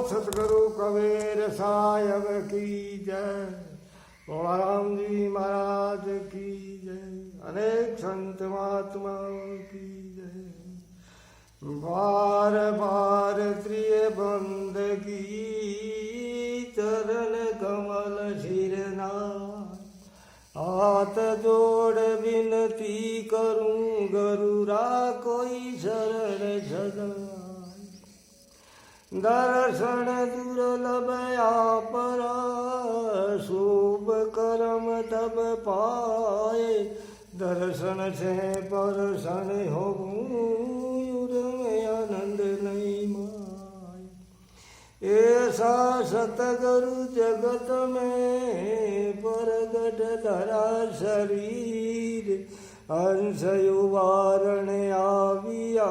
सतगुरु कबीर साहब की जय। राम जी महाराज की जय। अनेक संत महात्माओं की जय। बार बार प्रिय बंदगी चरण कमल सिरना। हाथ जोड़ विनती करूं गरुरा कोई शरण सदा। दर्शन दुर्लभ पर शुभ कर्म तब पाए। दर्शन से परसन हो आनंद नहीं माए। ऐसा सतगुरु जगत में प्रगट धरा शरीर। हंस युवारण आविया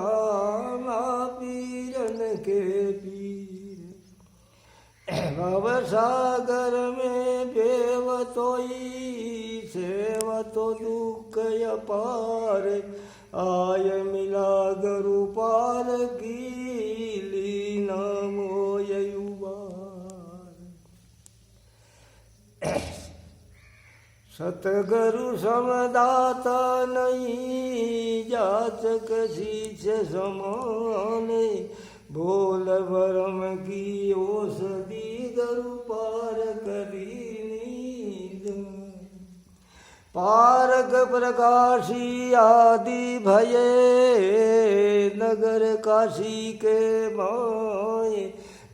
पीरन के पीर। भवसागर में बेवतोई सेवतो दुख अपार। आय मिला गुरु पार की लीना मोय युवार। सतगुरु समदाता नहीं जाचक शीश समाने। बोल भरम की औषधि गुरु पार करी नींद। पारक प्रकाशी आदि भये नगर काशी के माए।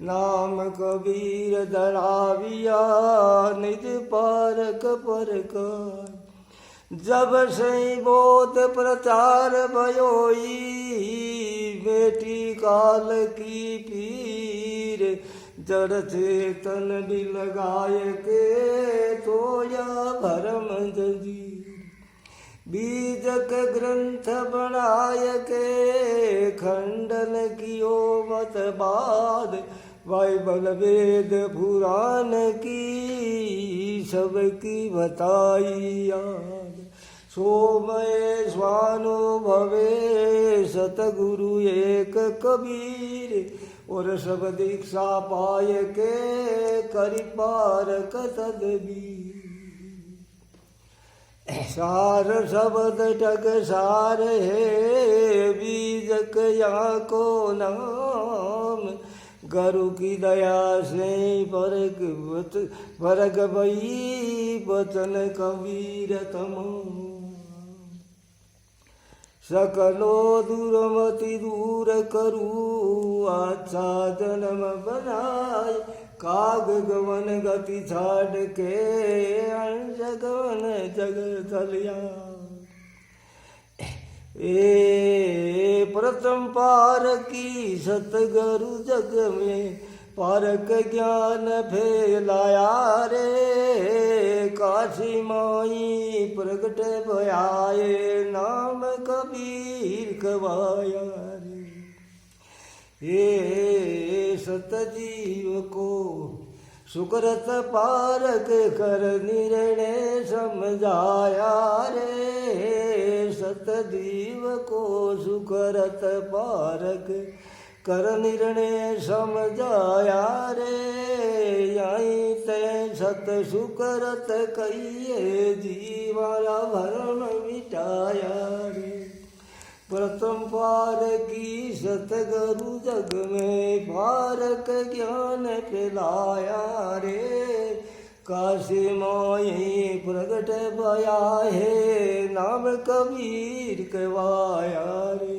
नाम कबीर धराविया निज पारक परकार। जब से बोध प्रचार भयोई बेटी काल की पीर। जड़ चेतन दिल गाय के तोया भरम जजीर। बीजक ग्रंथ बनाय के खंडन कियो मत बाद। बाइबल वेद पुराण की सबकी बताई याद। सोमय स्वानुभवे सतगुरु एक कबीर। और सब दीक्षा पाय के करि पारक तदबीर। सार शब्द टक सार है बीजक यहाँ को नाम। गुरु की दया से वर्ग बई बचन कबीर तमाम। सकलो दुर्मति दूर करूँ अच्छा जन्म बनाए। काग गवन गति छाड़ के अंश गवन जग चलिया। ए प्रथम पार की सतगुरु जग में पारक ज्ञान फैलाया रे। काशी माई प्रगट भयाए नाम कबीर कवाया रे। ये सतजीव को सुकृत पारक कर निर्णय समझाया रे। सतजीव को सुकृत पारक कर निर्णय समझाया रे। यहीं ते सत सुकृत कहिए जीवारा भरम मिटाया रे। प्रथम पार की सतगुरु जग में पारक ज्ञान फैलाया रे। काशी माई प्रगट भया है नाम कबीर कवाया रे।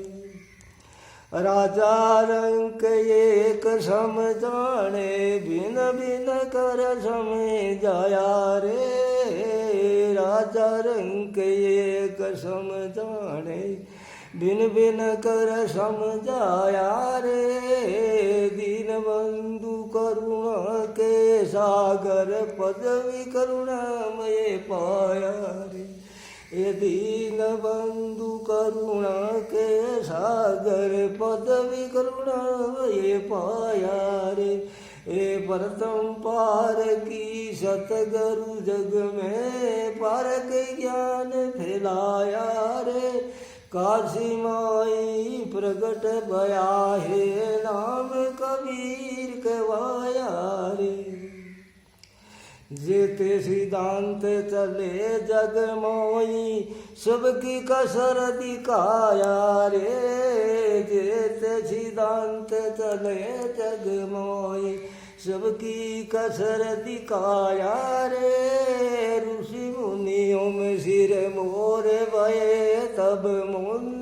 राजा रंक एक समझाने बिन बिन कर समझाया रे। राजा रंक एक समझाने बिन बिन कर समझाया रे। दीन बंधु करुणा के सागर पदवी करुणामय पाया रे। ये दीन बंधु करुणा के सागर पदवी करुणामय पाया रे। ए प्रथम पार की सतगुरु जग में पारक ज्ञान फैलाया रे। काशी माई प्रगट भया है नाम कबीर कवा जेते सिद्धांत चले जग मोई सबकी कसर दिखाया रे जेते सिद्धांत चले जग मोई सबकी कसर दिखाया रे ऋषि मुनियों में सिर मोर भये तब मुन